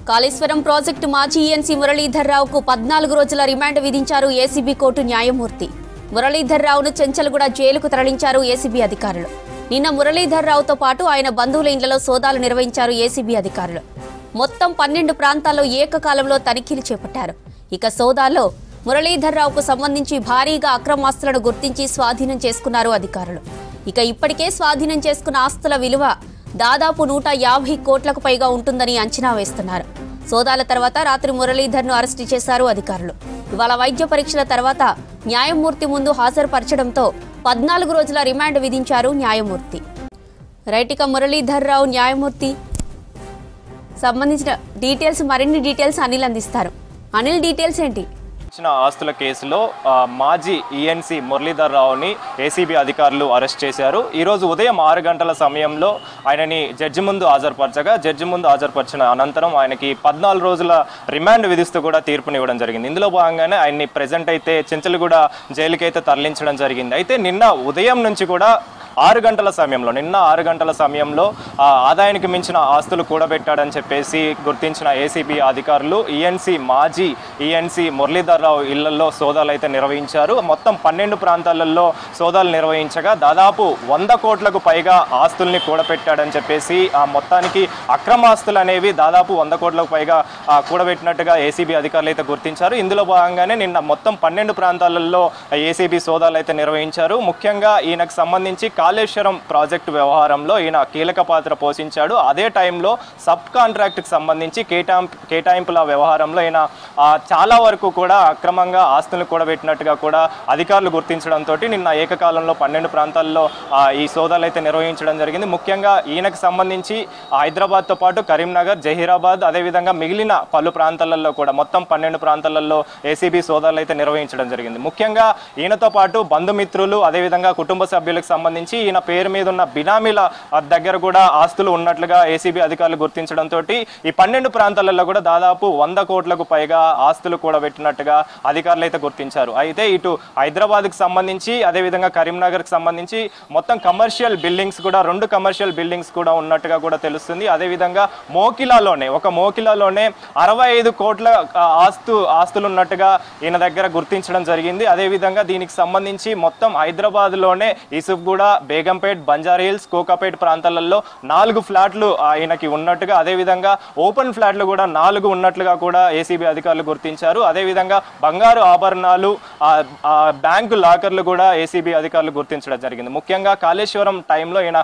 Kaleshwaram project మాజీ ENC Muralidhar రావుకు 14 రోజుల రిమాండ్ విధించారు ఏసీబీ కోర్టు న్యాయమూర్తి. మురళీధర్ రావును చెంచల్గూడ జైలుకు తరలించారు ఏసీబీ అధికారులు. నిన్న మురళీధర్ రావుతో పాటు ఆయన బంధువుల ఇళ్లలో సోదాలు నిర్వహించారు ఏసీబీ అధికారులు. మొత్తం 12 ప్రాంతాల్లో ఏకకాలంలో తనిఖీలు చేపట్టారు. ఇక సోదాల్లో మురళీధర్ రావుకు సంబంధించి భారీగా అక్రమాస్తులను గుర్తించి స్వాధీనం చేసుకున్నారు అధికారులు. ఇక ఇప్పటికే స్వాధీనం చేసుకున్న ఆస్తుల విలువ దాదాపు 150 కోట్లకు పైగా ఉంటుందని అంచనా వేస్తున్నారు. సోదాల తర్వాత రాత్రి మురళీధర్ను అరెస్టు చేశారు అధికారులు. ఇవాళ వైద్య పరీక్షల తర్వాత న్యాయమూర్తి ముందు హాజరుపరచడంతో 14 రోజుల రిమాండ్ విధించారు న్యాయమూర్తి. రైటిక మురళీధర్ రావు న్యాయమూర్తి సంబంధించిన మరిన్ని డీటెయిల్స్ అనిల్ అందిస్తారు. అనిల్, డీటెయిల్స్ ఏంటి? ఆస్తుల కేసులో మాజీ ఈఎన్సీ మురళీధర్ రావుని ఏసీబీ అధికారులు అరెస్ట్ చేశారు. ఈరోజు ఉదయం 6 గంటల సమయంలో ఆయనని జడ్జి ముందు హాజరుపరిచిన అనంతరం ఆయనకి 14 రోజుల రిమాండ్ విధిస్తూ కూడా తీర్పునివ్వడం జరిగింది. ఇందులో భాగంగానే ఆయన్ని ప్రెజెంట్ అయితే చెంచల్గూడ జైలుకైతే తరలించడం జరిగింది. అయితే నిన్న ఉదయం నుంచి కూడా 6 గంటల సమయంలో ఆదాయానికి మించిన ఆస్తులు కూడబెట్టాడని చెప్పేసి గుర్తించిన ఏసీబీ అధికారులు మాజీ ఈఎన్సీ మురళీధర్ రావు ఇళ్లలో సోదాలు అయితే నిర్వహించారు. మొత్తం 12 ప్రాంతాలలో సోదాలు నిర్వహించగా దాదాపు 100 కోట్లకు పైగా ఆస్తుల్ని కూడబెట్టాడని చెప్పేసి ఆ మొత్తానికి అక్రమాస్తులు అనేవి దాదాపు 100 కోట్లకు పైగా కూడబెట్టినట్టుగా ఏసీబీ అధికారులు అయితే గుర్తించారు. ఇందులో భాగంగానే నిన్న మొత్తం 12 ప్రాంతాలలో ఏసీబీ సోదాలు అయితే నిర్వహించారు. ముఖ్యంగా ఈయనకు సంబంధించి కాళేశ్వరం ప్రాజెక్టు వ్యవహారంలో ఈయన కీలక పాత్ర పోషించాడు. అదే టైంలో సబ్ కాంట్రాక్ట్కి సంబంధించి కేటాయింపుల వ్యవహారంలో ఈయన చాలా వరకు కూడా అక్రమంగా ఆస్తులను కూడబెట్టినట్టుగా కూడా అధికారులు గుర్తించడంతో నిన్న ఏకకాలంలో 12 ప్రాంతాల్లో ఈ సోదాలు అయితే నిర్వహించడం జరిగింది. ముఖ్యంగా ఈయనకు సంబంధించి హైదరాబాద్తో పాటు కరీంనగర్, జహీరాబాద్, అదేవిధంగా మిగిలిన పలు ప్రాంతాలలో కూడా మొత్తం 12 ప్రాంతాలలో ఏసీబీ సోదాలు అయితే నిర్వహించడం జరిగింది. ముఖ్యంగా ఈయనతో పాటు బంధుమిత్రులు, అదేవిధంగా కుటుంబ సభ్యులకు సంబంధించి ఈయన పేరు మీద ఉన్న బినామీల దగ్గర కూడా ఆస్తులు ఉన్నట్లుగా ఏసీబీ అధికారులు గుర్తించడంతో ఈ 12 ప్రాంతాలలో కూడా దాదాపు 100 కోట్లకు పైగా ఆస్తులు కూడబెట్టినట్టుగా అధికారులు అయితే గుర్తించారు. అయితే ఇటు హైదరాబాద్కి సంబంధించి అదేవిధంగా కరీంనగర్కి సంబంధించి మొత్తం కమర్షియల్ బిల్డింగ్స్ కూడా 2 కమర్షియల్ బిల్డింగ్స్ కూడా ఉన్నట్టుగా కూడా తెలుస్తుంది. అదేవిధంగా మోకిలాలోనే 65 కోట్ల ఆస్తులు ఉన్నట్టుగా ఈయన దగ్గర గుర్తించడం జరిగింది. అదేవిధంగా దీనికి సంబంధించి మొత్తం హైదరాబాద్లోనే ఇసుఫ్గూడ, బేగంపేట్, బంజారాహిల్స్, కోకాపేట్ ప్రాంతాలలో 4 ఫ్లాట్లు ఈయనకి ఉన్నట్టుగా, అదేవిధంగా ఓపెన్ ఫ్లాట్లు కూడా 4 ఉన్నట్లుగా కూడా ఏసీబీ అధికారులు గుర్తించారు. అదేవిధంగా బంగారు ఆభరణాలు, బ్యాంకు లాకర్లు కూడా ఏసీబీ అధికారులు గుర్తించడం జరిగింది. ముఖ్యంగా కాళేశ్వరం టైంలో ఈయన